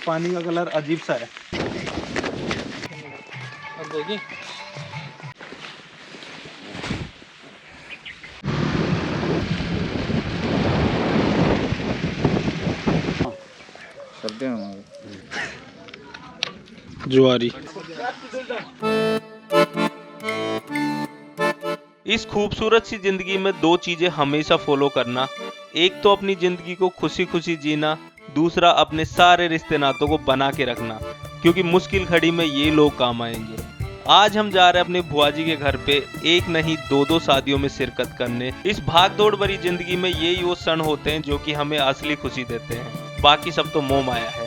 पानी का कलर अजीब सा है। अब देखिए जुआरी। इस खूबसूरत सी जिंदगी में दो चीजें हमेशा फॉलो करना, एक तो अपनी जिंदगी को खुशी खुशी जीना, दूसरा अपने सारे रिश्ते नातों को बना के रखना, क्योंकि मुश्किल घड़ी में ये लोग काम आएंगे। आज हम जा रहे हैं अपने बुआ जी के घर पे एक नहीं दो दो शादियों में शिरकत करने। इस भाग दौड़ भरी जिंदगी में यही वो क्षण होते हैं जो कि हमें असली खुशी देते हैं, बाकी सब तो मोह माया है।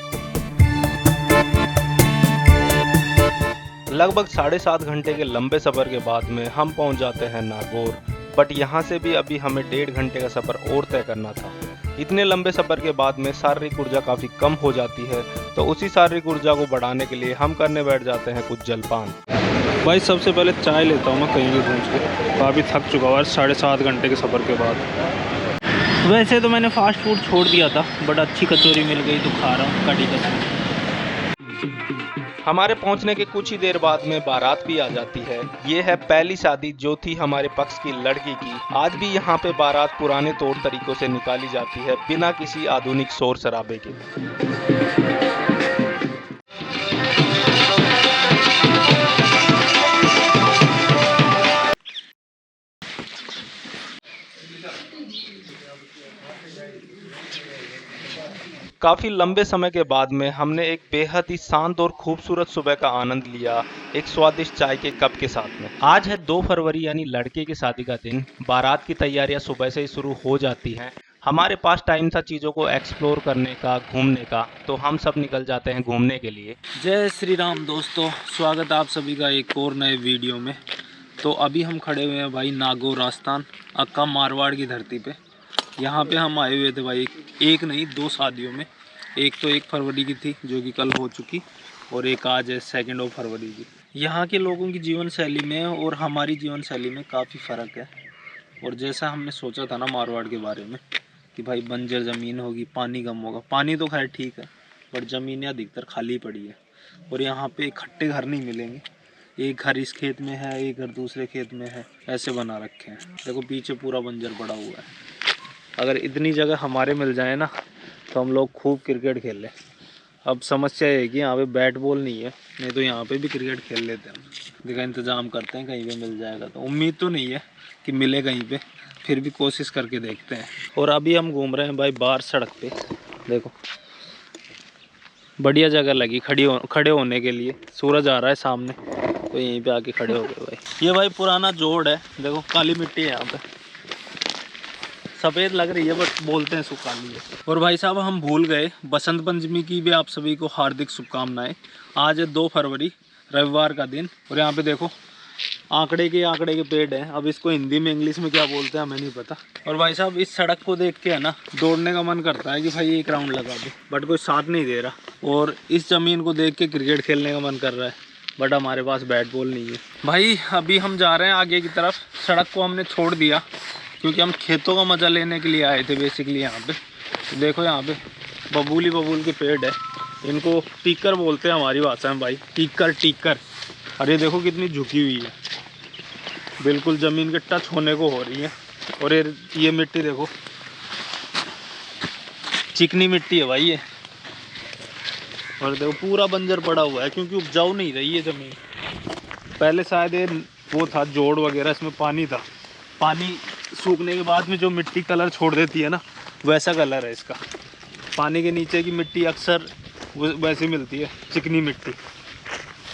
लगभग 7.5 घंटे के लंबे सफर के बाद में हम पहुंच जाते हैं नागौर, बट यहाँ से भी अभी हमें 1.5 घंटे का सफर और तय करना था। इतने लंबे सफर के बाद में शारीरिक ऊर्जा काफी कम हो जाती है, तो उसी शारीरिक ऊर्जा को बढ़ाने के लिए हम करने बैठ जाते हैं कुछ जलपान। भाई सबसे पहले चाय लेता हूँ मैं कहीं भी पहुँच के, काफ़ी थक चुका हुआ 7.5 घंटे के सफ़र के बाद। वैसे तो मैंने फास्ट फूड छोड़ दिया था, बट अच्छी कचौरी मिल गई तो खा रहा हूँ, कड़ी कचौरी। हमारे पहुंचने के कुछ ही देर बाद में बारात भी आ जाती है। ये है पहली शादी जो थी हमारे पक्ष की लड़की की। आज भी यहाँ पे बारात पुराने तौर तरीकों से निकाली जाती है, बिना किसी आधुनिक शोर शराबे के। काफी लंबे समय के बाद में हमने एक बेहद ही शांत और खूबसूरत सुबह का आनंद लिया, एक स्वादिष्ट चाय के कप के साथ में। आज है 2 फरवरी यानी लड़के की शादी का दिन। बारात की तैयारियां सुबह से ही शुरू हो जाती हैं। हमारे पास टाइम था चीज़ों को एक्सप्लोर करने का, घूमने का, तो हम सब निकल जाते हैं घूमने के लिए। जय श्री राम दोस्तों, स्वागत आप सभी का एक और नए वीडियो में। तो अभी हम खड़े हुए हैं भाई नागौर राजस्थान, अक्का मारवाड़ की धरती पे। यहाँ पे हम आए हुए थे भाई एक नहीं 2 शादियों में। एक तो 1 फरवरी की थी जो कि कल हो चुकी, और एक आज है 2 फरवरी की। यहाँ के लोगों की जीवन शैली में और हमारी जीवन शैली में काफ़ी फ़र्क है। और जैसा हमने सोचा था ना मारवाड़ के बारे में कि भाई बंजर ज़मीन होगी, पानी कम होगा, पानी तो खैर ठीक है, बट ज़मीनें अधिकतर खाली पड़ी है। और यहाँ पे इकट्ठे घर नहीं मिलेंगे, एक घर इस खेत में है, एक घर दूसरे खेत में है, ऐसे बना रखे हैं। देखो पीछे पूरा बंजर पड़ा हुआ है। अगर इतनी जगह हमारे मिल जाए ना तो हम लोग खूब क्रिकेट खेल लें। अब समस्या है कि यहाँ पे बैट बॉल नहीं है, नहीं तो यहाँ पे भी क्रिकेट खेल लेते हैं। देखा इंतज़ाम करते हैं कहीं पे मिल जाएगा, तो उम्मीद तो नहीं है कि मिले कहीं पे, फिर भी कोशिश करके देखते हैं। और अभी हम घूम रहे हैं भाई बाहर सड़क पे। देखो बढ़िया जगह लगी खड़े होने के लिए। सूरज आ रहा है सामने, तो यहीं पे आके खड़े हो गए भाई। ये भाई पुराना जोड़ है, देखो काली मिट्टी है यहाँ पे, सफ़ेद लग रही है बट बोलते हैं सुकाली है। और भाई साहब हम भूल गए, बसंत पंचमी की भी आप सभी को हार्दिक शुभकामनाएं। आज है 2 फरवरी रविवार का दिन, और यहाँ पे देखो आंकड़े के पेड़ हैं। अब इसको हिंदी में इंग्लिश में क्या बोलते हैं हमें नहीं पता। और भाई साहब इस सड़क को देख के है ना दौड़ने का मन करता है कि भाई एक राउंड लगा दो, बट कोई साथ नहीं दे रहा। और इस ज़मीन को देख के क्रिकेट खेलने का मन कर रहा है, बट हमारे पास बैट बॉल नहीं है। भाई अभी हम जा रहे हैं आगे की तरफ। सड़क को हमने छोड़ दिया क्योंकि हम खेतों का मज़ा लेने के लिए आए थे बेसिकली यहाँ पे। तो देखो यहाँ पे बबूल के पेड़ है, इनको टीकर बोलते हैं हमारी भाषा में भाई, टीकर। अरे देखो कितनी झुकी हुई है, बिल्कुल ज़मीन के टच होने को हो रही है। और ये मिट्टी देखो, चिकनी मिट्टी है भाई ये। और देखो पूरा बंजर पड़ा हुआ है क्योंकि उपजाऊ नहीं रही है ज़मीन। पहले शायद ये वो था जोड़ वगैरह, इसमें पानी था, पानी सूखने के बाद में जो मिट्टी कलर छोड़ देती है ना, वैसा कलर है इसका। पानी के नीचे की मिट्टी अक्सर वैसी मिलती है, चिकनी मिट्टी।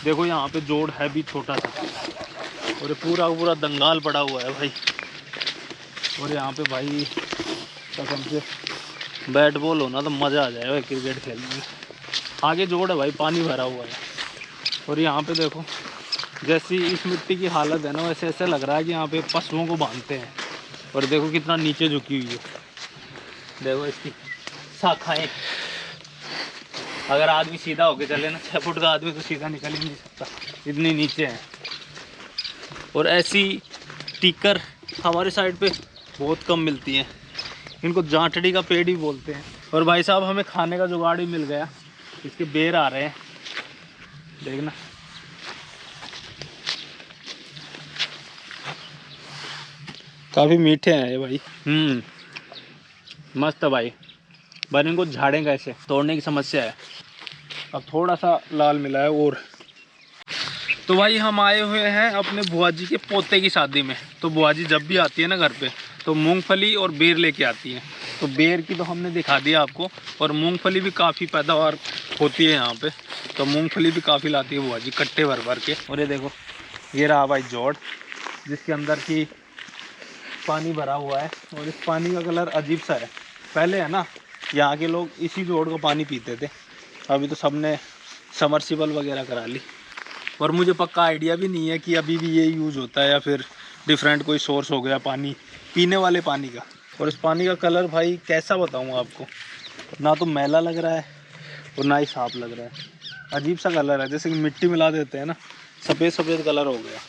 देखो यहाँ पे जोड़ है भी छोटा सा, और पूरा दंगाल पड़ा हुआ है भाई। और यहाँ पे भाई कसम से बैट बॉल होना तो मज़ा आ जाएगा क्रिकेट खेलने में। आगे जोड़ है भाई, पानी भरा हुआ है। और यहाँ पे देखो जैसी इस मिट्टी की हालत है ना, वैसे ऐसे लग रहा है कि यहाँ पे पशुओं को बांधते हैं। और देखो कितना नीचे झुकी हुई है, देखो इसकी शाखाएं। अगर आदमी सीधा होके चले ना, 6 फुट का आदमी तो सीधा निकल ही नहीं सकता, इतनी नीचे है। और ऐसी टीकर हमारे साइड पे बहुत कम मिलती हैं, इनको जांटड़ी का पेड़ ही बोलते हैं। और भाई साहब हमें खाने का जुगाड़ ही मिल गया, इसके बेर आ रहे हैं, देखना। काफ़ी मीठे हैं ये भाई। मस्त है भाई। पर इनको झाड़ें कैसे, तोड़ने की समस्या है। अब थोड़ा सा लाल मिला है और। तो भाई हम आए हुए हैं अपने बुआ जी के पोते की शादी में। तो बुआ जी जब भी आती है ना घर पे तो मूंगफली और बेर लेके आती है। तो बेर की तो हमने दिखा दिया आपको, और मूंगफली भी काफ़ी पैदावार होती है यहाँ पे। तो मूंगफली भी काफ़ी लाती है बुआ जी, कट्टे भर भर के। और ये देखो, ये रहा भाई जोड़, जिसके अंदर की पानी भरा हुआ है। और इस पानी का कलर अजीब सा है। पहले है ना, यहाँ के लोग इसी जोड़ का पानी पीते थे। अभी तो सबने समरसीबल वगैरह करा ली। और मुझे पक्का आइडिया भी नहीं है कि अभी भी ये यूज़ होता है या फिर डिफरेंट कोई सोर्स हो गया पानी, पीने वाले पानी का। और इस पानी का कलर भाई कैसा बताऊँ आपको, ना तो मैला लग रहा है और ना ही साफ लग रहा है। अजीब सा कलर है, जैसे कि मिट्टी मिला देते हैं ना, सफ़ेद सफ़ेद कलर हो गया।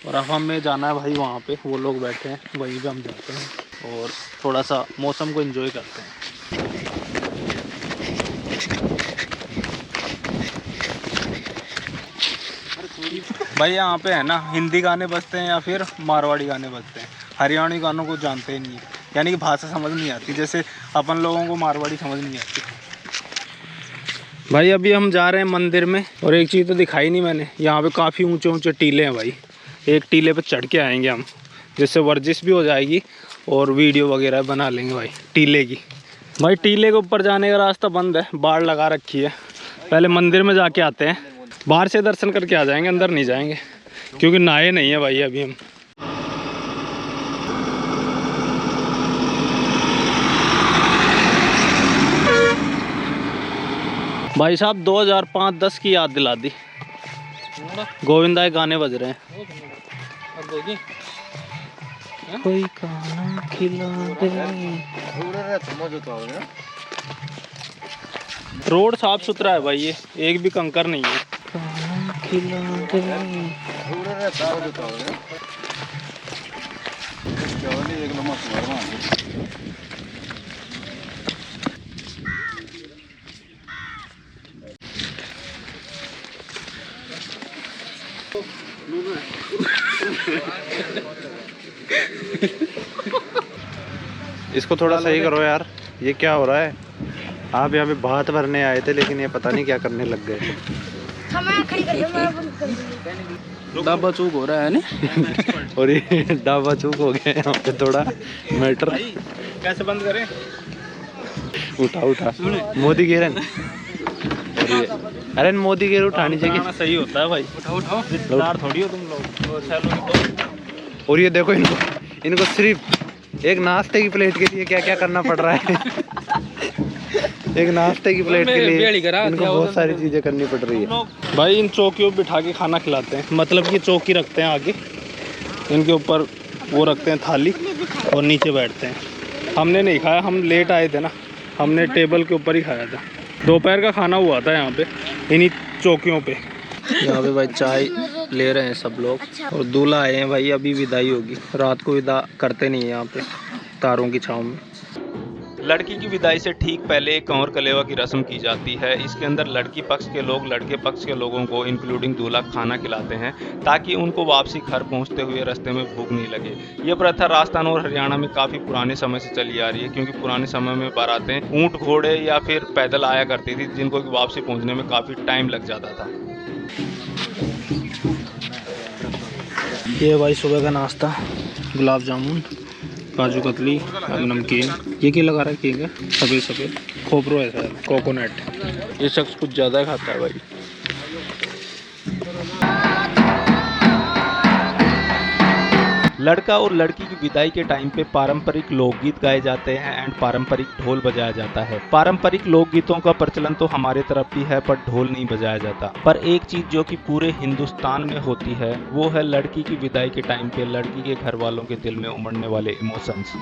और अब हमें जाना है भाई वहाँ पे, वो लोग बैठे हैं वहीं पे, हम जाते हैं और थोड़ा सा मौसम को एंजॉय करते हैं। भाई यहाँ पे है ना, हिंदी गाने बजते हैं या फिर मारवाड़ी गाने बजते हैं। हरियाणवी गानों को जानते ही नहीं है, यानी कि भाषा समझ नहीं आती, जैसे अपन लोगों को मारवाड़ी समझ नहीं आती। भाई अभी हम जा रहे हैं मंदिर में, और एक चीज़ तो दिखाई नहीं मैंने, यहाँ पे काफ़ी ऊंचे ऊंचे टीले हैं भाई। एक टीले पे चढ़ के आएंगे हम, जिससे वर्जिश भी हो जाएगी और वीडियो वगैरह बना लेंगे भाई टीले की। भाई टीले के ऊपर जाने का रास्ता बंद है, बाढ़ लगा रखी है। पहले मंदिर में जाके आते हैं, बाहर से दर्शन करके आ जाएंगे, अंदर नहीं जाएंगे क्योंकि नहाए नहीं है भाई अभी हम। भाई साहब 2005-10 की याद दिला दी। गोविंदा के गाने बज रहे हैं। कोई खाना खिला दे। रोड साफ सुथरा है भाई, ये एक भी कंकर नहीं है। खाना खिला दे। इसको थोड़ा सही करो यार, ये क्या हो रहा है? आप यहाँ पे भात भरने आए थे, लेकिन ये पता नहीं क्या करने लग गए। डाबा चूक हो रहा है ना। और ये डाबा चूक हो गया यहाँ पे थोड़ा मैटर। कैसे बंद करें? उठा उठा मोदी गिरन। अरे मोदी गिर उठानी चाहिए, सही होता है भाई। उठाओ उठाओ, रिश्तेदार थोड़ी हो तुम लोग। और ये देखो, इनको सिर्फ एक नाश्ते की प्लेट के लिए क्या क्या करना पड़ रहा है। एक नाश्ते की प्लेट के लिए इनको बहुत सारी चीजें करनी पड़ रही है भाई। इन चौकियों पे बिठा के खाना खिलाते हैं, मतलब कि चौकी रखते हैं आगे, इनके ऊपर वो रखते हैं थाली और नीचे बैठते हैं। हमने नहीं खाया, हम लेट आए थे ना, हमने टेबल के ऊपर ही खाया था। दोपहर का खाना हुआ था यहाँ पे इन्हीं चौकियों पे। यहाँ पे भाई चाय ले रहे हैं सब लोग, और दूल्हा आए हैं भाई, अभी विदाई होगी। रात को विदा करते नहीं है यहाँ पे तारों की छाँव में। लड़की की विदाई से ठीक पहले एक कंवर कलेवा की रस्म की जाती है। इसके अंदर लड़की पक्ष के लोग लड़के पक्ष के लोगों को इंक्लूडिंग दूल्हा खाना खिलाते हैं, ताकि उनको वापसी घर पहुंचते हुए रास्ते में भूख नहीं लगे। ये प्रथा राजस्थान और हरियाणा में काफ़ी पुराने समय से चली आ रही है, क्योंकि पुराने समय में बारातें ऊँट घोड़े या फिर पैदल आया करती थी, जिनको वापसी पहुँचने में काफ़ी टाइम लग जाता था। ये भाई सुबह का नाश्ता, गुलाब जामुन, काजू कतली, नमकीन। ये क्या लगा रहा है केक है, सफ़ेद सफ़ेद खोपरो है शायद, कोकोनट। ये शख्स कुछ ज़्यादा खाता है भाई। लड़का और लड़की की विदाई के टाइम पे पारंपरिक लोकगीत गाए जाते हैं एंड पारंपरिक ढोल बजाया जाता है। पारंपरिक लोकगीतों का प्रचलन तो हमारे तरफ भी है, पर ढोल नहीं बजाया जाता। पर एक चीज जो कि पूरे हिंदुस्तान में होती है, वो है लड़की की विदाई के टाइम पे लड़की के घर वालों के दिल में उमड़ने वाले इमोशंस।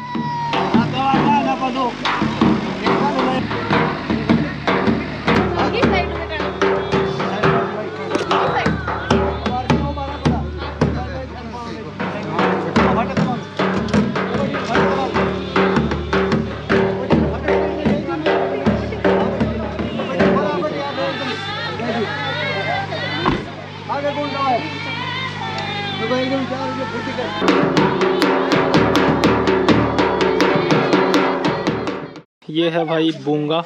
ये है भाई बूंगा,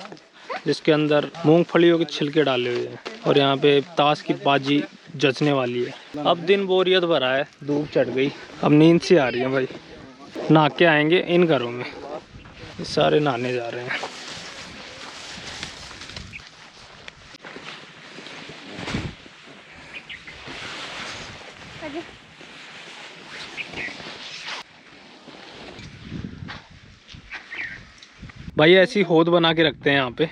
जिसके अंदर मूंगफलियों के छिलके डाले हुए हैं। और यहाँ पे ताश की बाजी जचने वाली है। अब दिन बोरियत भरा है, धूप चढ़ गई, अब नींद सी आ रही है भाई। नहा के आएंगे इन घरों में। ये सारे नहाने जा रहे हैं। भाई ऐसी होद बना के रखते हैं यहाँ पे,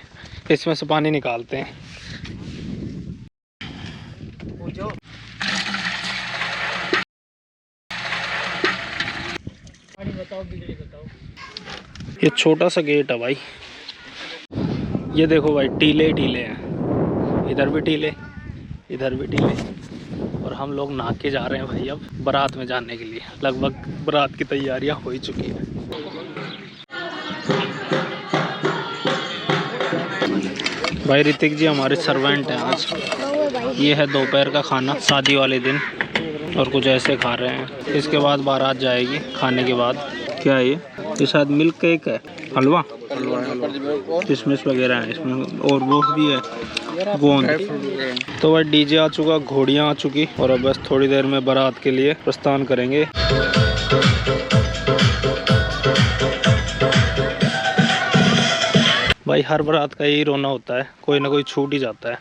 इसमें से पानी निकालते हैं। ये छोटा सा गेट है भाई। ये देखो भाई, टीले ही टीले हैं, इधर भी टीले, इधर भी टीले। और हम लोग नहा के जा रहे हैं भाई अब बारात में जाने के लिए। लगभग बारात की तैयारियां हो ही चुकी है। भाई ऋतिक जी हमारे सर्वेंट हैं आज। ये है दोपहर का खाना, शादी वाले दिन, और कुछ ऐसे खा रहे हैं। इसके बाद बारात जाएगी खाने के बाद। क्या है ये शायद मिल्क केक है, हलवा, किशमिश वगैरह है इसमें, और वो भी है गोंद। तो भाई डीजे आ चुका, घोड़ियाँ आ चुकी, और अब बस थोड़ी देर में बारात के लिए प्रस्थान करेंगे। भाई हर बारात का यही रोना होता है, कोई ना कोई छूट ही जाता है।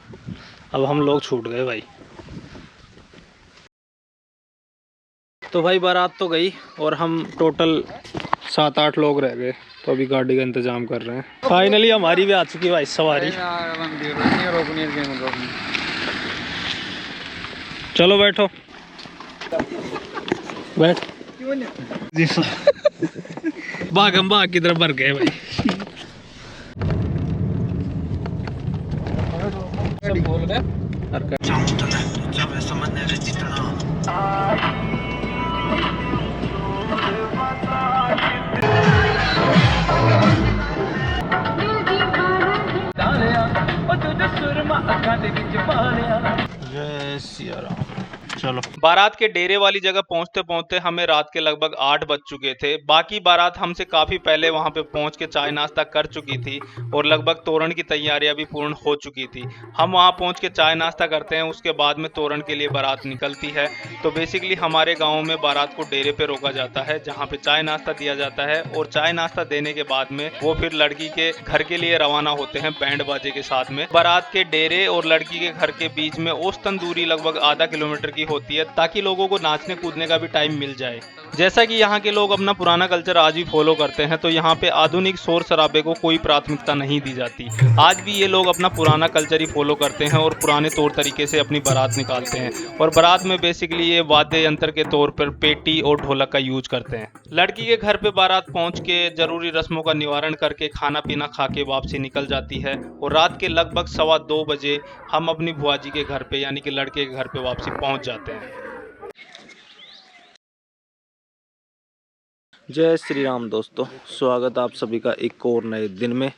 अब हम लोग छूट गए भाई। तो भाई बारात तो गई और हम टोटल 7-8 लोग रह गए। तो अभी गाड़ी का इंतजाम कर रहे हैं। फाइनली हमारी भी आ चुकी भाई सवारी। चलो बैठो, बैठ। भागम भाग की तरफ भर गए भाई। बोल गए जय सिया राम। चलो बारात के डेरे वाली जगह पहुंचते पहुंचते हमें रात के लगभग 8 बज चुके थे। बाकी बारात हमसे काफी पहले वहां पे पहुंच के चाय नाश्ता कर चुकी थी और लगभग तोरण की तैयारियां भी पूर्ण हो चुकी थी। हम वहां पहुंच के चाय नाश्ता करते हैं, उसके बाद में तोरण के लिए बारात निकलती है। तो बेसिकली हमारे गाँव में बारात को डेरे पे रोका जाता है, जहाँ पे चाय नाश्ता दिया जाता है। और चाय नाश्ता देने के बाद में वो फिर लड़की के घर के लिए रवाना होते हैं बैंड बाजे के साथ में। बारात के डेरे और लड़की के घर के बीच में औसतन दूरी लगभग आधा किलोमीटर की होती है, ताकि लोगों को नाचने कूदने का भी टाइम मिल जाए। जैसा कि यहाँ के लोग अपना पुराना कल्चर आज भी फॉलो करते हैं, तो यहाँ पे आधुनिक शोर शराबे को कोई प्राथमिकता नहीं दी जाती। आज भी ये लोग अपना पुराना कल्चर ही फॉलो करते हैं और पुराने तौर तरीके से अपनी बारात निकालते हैं। और बारात में बेसिकली ये वाद्य यंत्र के तौर पर पेटी और ढोलक का यूज करते हैं। लड़की के घर पे बारात पहुंच के जरूरी रस्मों का निवारण करके खाना पीना खा के वापसी निकल जाती है। और रात के लगभग 2:15 बजे हम अपनी बुआ जी के घर पे यानी कि लड़के के घर पे वापसी पहुंच जाते हैं। जय श्री राम दोस्तों, स्वागत आप सभी का एक और नए दिन में।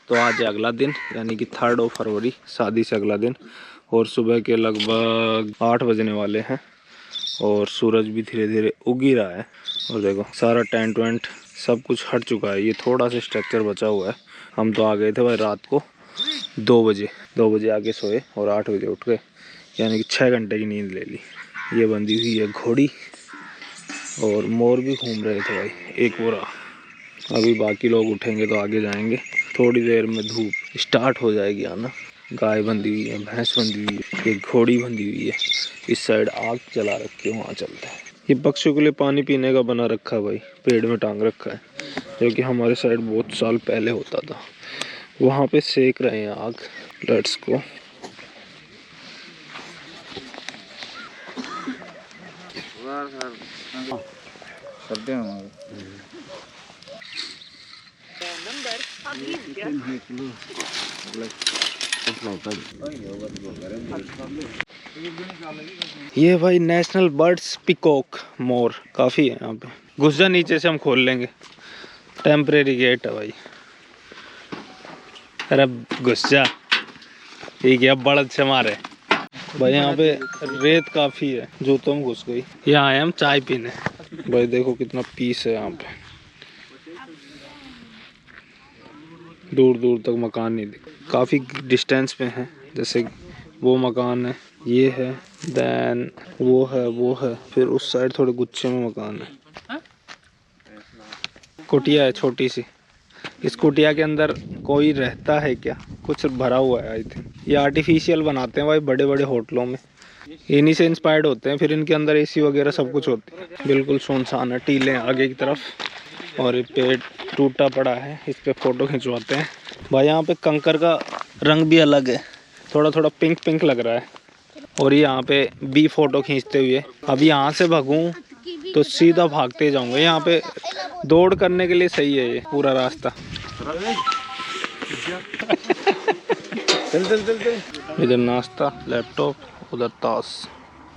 तो आज है अगला दिन, यानी कि 3 फरवरी, शादी से अगला दिन। और सुबह के लगभग 8 बजने वाले हैं और सूरज भी धीरे धीरे उग ही रहा है। और देखो सारा टेंट वेंट सब कुछ हट चुका है, ये थोड़ा सा स्ट्रक्चर बचा हुआ है। हम तो आ गए थे भाई रात को 2 बजे आके सोए और 8 बजे उठ गए, यानी कि 6 घंटे की नींद ले ली। ये बंधी हुई है घोड़ी और मोर भी घूम रहे थे भाई, एक पूरा। अभी बाकी लोग उठेंगे तो आगे जाएंगे। थोड़ी देर में धूप स्टार्ट हो जाएगी आना। गाय बंधी हुई है, भैंस बंधी हुई है, एक घोड़ी बंधी हुई है। इस साइड आग जला रखी है, वहाँ चलता है। ये पक्षियों के लिए पानी पीने का बना रखा है भाई, पेड़ में टांग रखा है, जो कि हमारे साइड बहुत साल पहले होता था। वहाँ पे सेक रहे हैं आग लट्स को। ये भाई नेशनल बर्ड्स पिकॉक मोर काफी है यहाँ पे। घुस जा नीचे से, हम खोल लेंगे, टेम्परेरी गेट है भाई। अरे घुस जा, ठीक है। अब बड़द से मारे भाई, यहाँ पे रेत काफी है, जूतों में घुस गई। यहाँ आए हम चाय पीने भाई, देखो कितना पीस है यहाँ पे। दूर दूर तक मकान नहीं दिख, काफ़ी डिस्टेंस पे हैं। जैसे वो मकान है, ये है, देन वो है, फिर उस साइड थोड़े गुच्छे में मकान है। कुटिया है छोटी सी। इस कुटिया के अंदर कोई रहता है क्या? कुछ भरा हुआ है आई थिंक। ये आर्टिफिशियल बनाते हैं भाई बड़े बड़े होटलों में, इन्हीं से इंस्पायर्ड होते हैं। फिर इनके अंदर एसी वगैरह सब कुछ होती है। बिल्कुल सुनसान है, टीले आगे की तरफ और ये पेड़ टूटा पड़ा है, इस पे फोटो खिंचवाते हैं भाई। यहाँ पे कंकर का रंग भी अलग है, थोड़ा थोड़ा पिंक पिंक लग रहा है। और ये यहाँ पे भी फोटो खींचते हुए, अब यहाँ से भागूं तो सीधा भागते जाऊंगा। यहाँ पे दौड़ करने के लिए सही है ये पूरा रास्ता। चल चल चल चल। इधर नाश्ता, लैपटॉप, उधर ताश,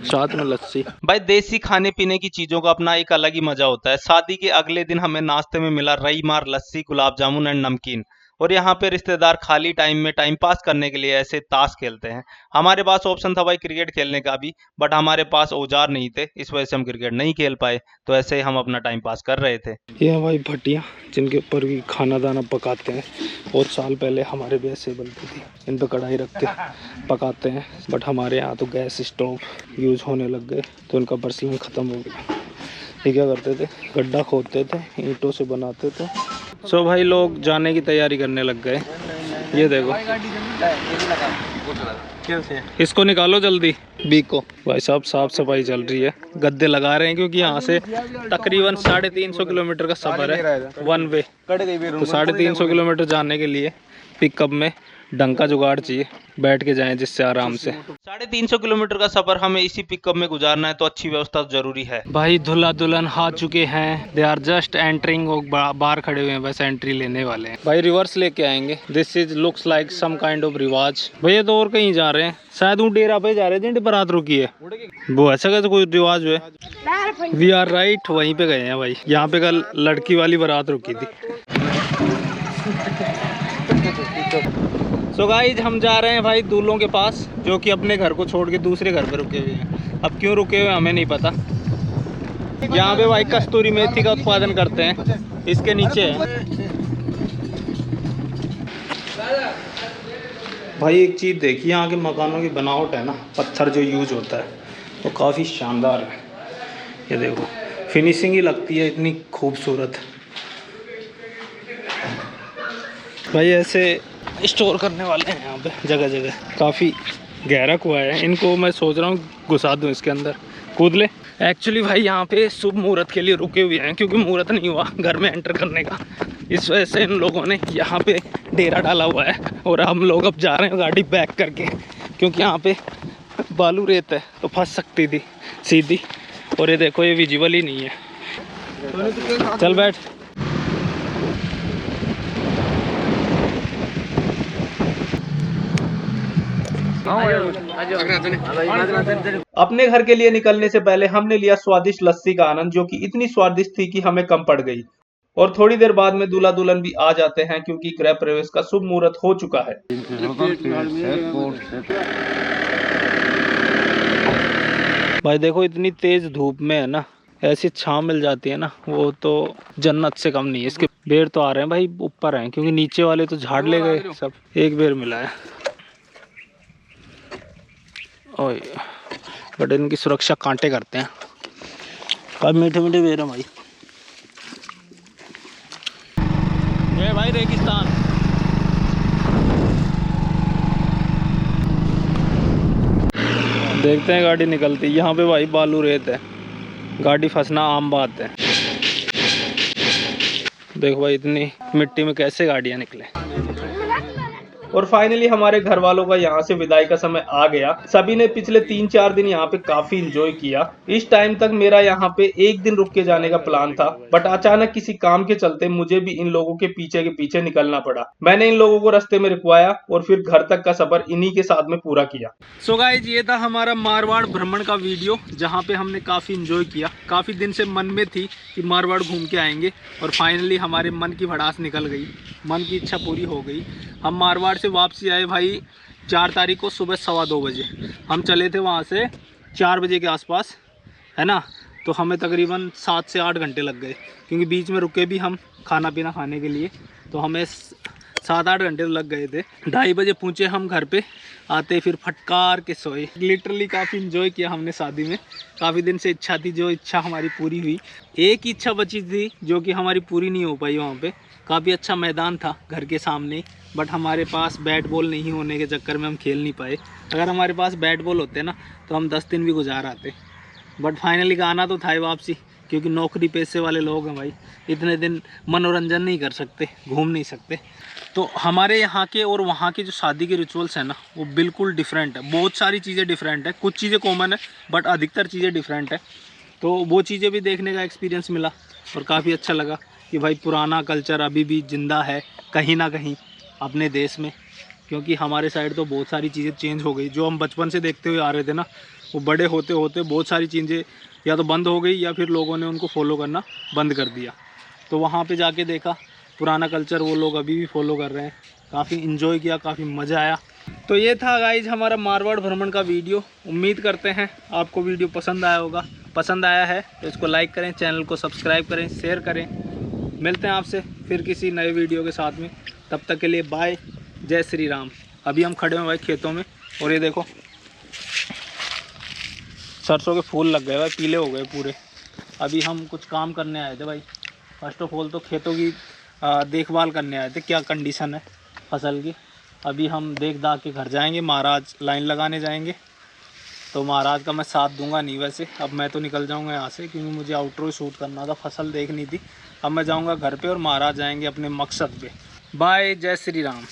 साथ में लस्सी। भाई देसी खाने पीने की चीजों का अपना एक अलग ही मजा होता है। शादी के अगले दिन हमें नाश्ते में मिला रई मार लस्सी, गुलाब जामुन एंड नमकीन। और यहाँ पे रिश्तेदार खाली टाइम में टाइम पास करने के लिए ऐसे ताश खेलते हैं। हमारे पास ऑप्शन था भाई क्रिकेट खेलने का भी, बट हमारे पास औजार नहीं थे, इस वजह से हम क्रिकेट नहीं खेल पाए। तो ऐसे ही हम अपना टाइम पास कर रहे थे। ये है भाई भट्टियाँ जिनके ऊपर भी खाना दाना पकाते हैं। बहुत साल पहले हमारे भी ऐसे बनती थी, इन पर कढ़ाई रख के पकाते हैं। बट हमारे यहाँ तो गैस स्टोव यूज होने लग गए, तो उनका प्रचलन ख़त्म हो गया। ये क्या करते थे, गड्ढा खोदते थे, ईंटों से बनाते थे। सो भाई लोग जाने की तैयारी करने लग गए। ये देखो, इसको निकालो जल्दी, बी को। भाई साहब साफ सफाई चल रही है, गद्दे लगा रहे हैं क्योंकि यहाँ से तकरीबन 350 किलोमीटर का सफ़र है वन वे। तो 350 किलोमीटर जाने के लिए पिकअप में ढंग का जुगाड़ चाहिए, बैठ के जाएं जिससे आराम से। 350 किलोमीटर का सफर हमें इसी पिकअप में गुजारना है, तो अच्छी व्यवस्था जरूरी है। भाई दूल्हा दुल्हन आ चुके हैं, दे आर जस्ट एंटरिंग। वो बाहर खड़े हुए हैं, बस एंट्री लेने वाले हैं। भाई रिवर्स लेके आएंगे। This is looks like some kind of रिवाज। भैया तो और कहीं जा रहे हैं, शायद वो डेरा पे जा रहे थे, बारात रुकी है वो, ऐसा कैसे कोई रिवाज है? वी आर राइट, वहीं पे गए हैं भाई। यहाँ पे कल लड़की वाली बारात रुकी थी। सो गाइस हम जा रहे हैं भाई दूल्हों के पास, जो कि अपने घर को छोड़ के दूसरे घर पे रुके हुए हैं। अब क्यों रुके हुए हमें नहीं पता। यहाँ पे भाई कस्तूरी मेथी का उत्पादन करते हैं, इसके नीचे है। भाई एक चीज़ देखिए, यहाँ के मकानों की बनावट है ना, पत्थर जो यूज होता है वो काफ़ी शानदार है। ये देखो फिनिशिंग ही लगती है इतनी खूबसूरत। भाई ऐसे स्टोर करने वाले हैं यहाँ पे जगह जगह। काफ़ी गहरा कुआं है, इनको मैं सोच रहा हूँ घुसा दूँ इसके अंदर, कूद ले। एक्चुअली भाई यहाँ पे शुभ मुहूर्त के लिए रुके हुए हैं, क्योंकि मुहूर्त नहीं हुआ घर में एंटर करने का। इस वजह से इन लोगों ने यहाँ पे डेरा डाला हुआ है। और हम लोग अब जा रहे हैं गाड़ी बैक करके, क्योंकि यहाँ पे बालू रेत है तो फंस सकती थी सीधी। और ये देखो ये विजिबल ही नहीं है। चल बैठ। अपने घर के लिए निकलने से पहले हमने लिया स्वादिष्ट लस्सी का आनंद, जो कि इतनी स्वादिष्ट थी कि हमें कम पड़ गई। और थोड़ी देर बाद में दूल्हा दुल्हन भी आ जाते हैं, क्योंकि गृह प्रवेश का शुभ मुहूर्त हो चुका है। भाई देखो इतनी तेज धूप में है ना, ऐसी छांव मिल जाती है ना, वो तो जन्नत से कम नहीं है। इसके बेर तो आ रहे हैं भाई ऊपर हैं, क्योंकि नीचे वाले तो झाड़ ले गए सब। एक बेर मिला है। ओए बट इनकी सुरक्षा कांटे करते हैं। अब मीठे मीठे बेर हैं भाई। ये भाई रेगिस्तान। देखते हैं गाड़ी निकलती। यहाँ पे भाई बालू रेत है, गाड़ी फंसना आम बात है। देखो भाई इतनी मिट्टी में कैसे गाड़ियाँ निकले। और फाइनली हमारे घर वालों का यहाँ से विदाई का समय आ गया। सभी ने पिछले 3-4 दिन यहाँ पे काफी एंजॉय किया। इस टाइम तक मेरा यहाँ पे एक दिन रुक के जाने का प्लान था, बट अचानक किसी काम के चलते मुझे भी इन लोगों के पीछे निकलना पड़ा। मैंने इन लोगों को रास्ते में रुकवाया और फिर घर तक का सफर इन्हीं के साथ में पूरा किया। सो गाइज ये था हमारा मारवाड़ भ्रमण का वीडियो, जहाँ पे हमने काफी एंजॉय किया। काफी दिन से मन में थी कि मारवाड़ घूम के आएंगे, और फाइनली हमारे मन की भड़ास निकल गई, मन की इच्छा पूरी हो गई। हम मारवाड़ से वापसी आए भाई 4 तारीख को सुबह 2:15 बजे। हम चले थे वहाँ से 4 बजे के आसपास, है ना। तो हमें तकरीबन 7 से 8 घंटे लग गए, क्योंकि बीच में रुके भी हम खाना पीना खाने के लिए। तो हमें 7-8 घंटे तो लग गए थे। 2:30 बजे पहुँचे हम घर पे, आते फिर फटकार के सोए। लिटरली काफ़ी इन्जॉय किया हमने शादी में। काफ़ी दिन से इच्छा थी, जो इच्छा हमारी पूरी हुई। एक ही इच्छा बची थी जो कि हमारी पूरी नहीं हो पाई। वहाँ पे काफ़ी अच्छा मैदान था घर के सामने, बट हमारे पास बैट बॉल नहीं होने के चक्कर में हम खेल नहीं पाए। अगर हमारे पास बैट बॉल होते ना तो हम 10 दिन भी गुजार आते। बट फाइनली आना तो था ही वापसी, क्योंकि नौकरी पेशे वाले लोग हैं भाई, इतने दिन मनोरंजन नहीं कर सकते, घूम नहीं सकते। तो हमारे यहाँ के और वहाँ के जो शादी के रिचुअल्स हैं ना, वो बिल्कुल डिफरेंट है। बहुत सारी चीज़ें डिफरेंट है, कुछ चीज़ें कॉमन है बट अधिकतर चीज़ें डिफरेंट है। तो वो चीज़ें भी देखने का एक्सपीरियंस मिला और काफ़ी अच्छा लगा कि भाई पुराना कल्चर अभी भी ज़िंदा है कहीं ना कहीं अपने देश में। क्योंकि हमारे साइड तो बहुत सारी चीज़ें चेंज हो गई, जो हम बचपन से देखते हुए आ रहे थे ना, वो बड़े होते होते बहुत सारी चीज़ें या तो बंद हो गई या फिर लोगों ने उनको फॉलो करना बंद कर दिया। तो वहाँ पे जाके देखा पुराना कल्चर वो लोग अभी भी फॉलो कर रहे हैं। काफ़ी इन्जॉय किया, काफ़ी मज़ा आया। तो ये था गाइज हमारा मारवाड़ भ्रमण का वीडियो। उम्मीद करते हैं आपको वीडियो पसंद आया होगा। पसंद आया है तो इसको लाइक करें, चैनल को सब्सक्राइब करें, शेयर करें। मिलते हैं आपसे फिर किसी नए वीडियो के साथ में। तब तक के लिए बाय, जय श्री राम। अभी हम खड़े हैं भाई खेतों में, और ये देखो सरसों के फूल लग गए भाई, पीले हो गए पूरे। अभी हम कुछ काम करने आए थे भाई। फर्स्ट ऑफ ऑल तो खेतों की देखभाल करने आए थे, क्या कंडीशन है फसल की। अभी हम देख दाख के घर जाएंगे, महाराज लाइन लगाने जाएंगे। तो महाराज का मैं साथ दूंगा नहीं वैसे, अब मैं तो निकल जाऊंगा यहाँ से, क्योंकि मुझे आउटरो शूट करना था, फसल देखनी थी। अब मैं जाऊंगा घर पे और महाराज जाएंगे अपने मकसद पे। बाय, जय श्री राम।